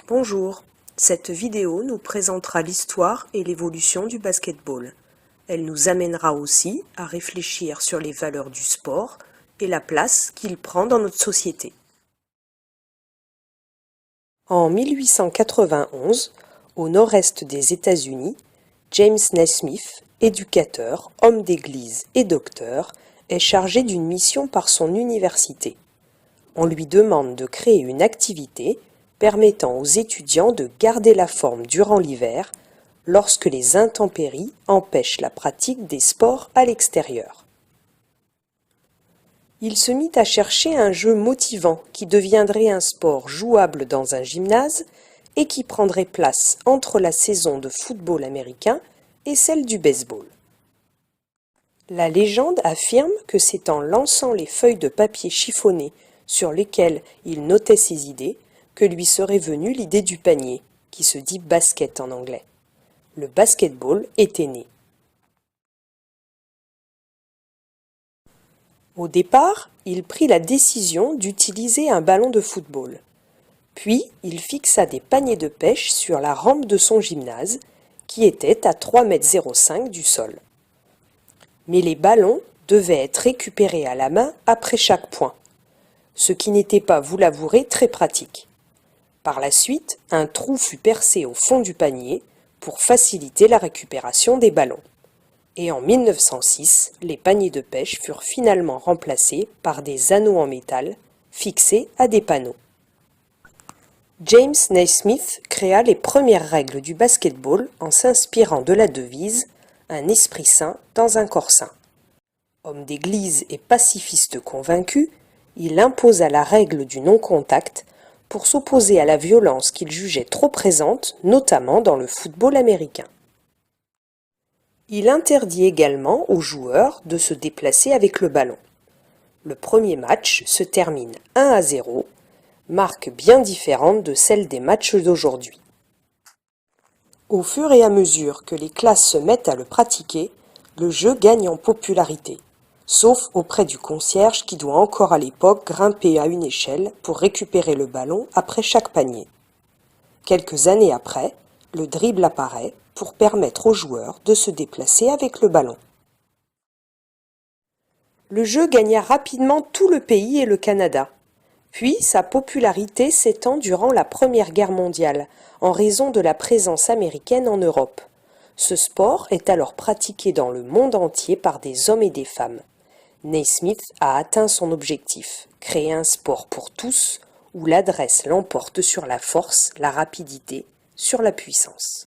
Bonjour, cette vidéo nous présentera l'histoire et l'évolution du basket-ball. Elle nous amènera aussi à réfléchir sur les valeurs du sport et la place qu'il prend dans notre société. En 1891, au nord-est des États-Unis, James Naismith, éducateur, homme d'église et docteur, est chargé d'une mission par son université. On lui demande de créer une activité permettant aux étudiants de garder la forme durant l'hiver lorsque les intempéries empêchent la pratique des sports à l'extérieur. Il se mit à chercher un jeu motivant qui deviendrait un sport jouable dans un gymnase et qui prendrait place entre la saison de football américain et celle du baseball. La légende affirme que c'est en lançant les feuilles de papier chiffonnées sur lesquelles il notait ses idées que lui serait venue l'idée du panier, qui se dit basket en anglais. Le basketball était né. Au départ, il prit la décision d'utiliser un ballon de football. Puis, il fixa des paniers de pêche sur la rampe de son gymnase, qui était à 3,05 m du sol. Mais les ballons devaient être récupérés à la main après chaque point, ce qui n'était pas, vous l'avouerez, très pratique. Par la suite, un trou fut percé au fond du panier pour faciliter la récupération des ballons. Et en 1906, les paniers de pêche furent finalement remplacés par des anneaux en métal fixés à des panneaux. James Naismith créa les premières règles du basketball en s'inspirant de la devise « Un esprit sain dans un corps sain ». Homme d'église et pacifiste convaincu, il imposa la règle du non-contact pour s'opposer à la violence qu'il jugeait trop présente, notamment dans le football américain. Il interdit également aux joueurs de se déplacer avec le ballon. Le premier match se termine 1-0, marque bien différente de celle des matchs d'aujourd'hui. Au fur et à mesure que les classes se mettent à le pratiquer, le jeu gagne en popularité, sauf auprès du concierge qui doit encore à l'époque grimper à une échelle pour récupérer le ballon après chaque panier. Quelques années après, le dribble apparaît pour permettre aux joueurs de se déplacer avec le ballon. Le jeu gagna rapidement tout le pays et le Canada. Puis sa popularité s'étend durant la Première Guerre mondiale, en raison de la présence américaine en Europe. Ce sport est alors pratiqué dans le monde entier par des hommes et des femmes. Naismith a atteint son objectif, créer un sport pour tous où l'adresse l'emporte sur la force, la rapidité, sur la puissance.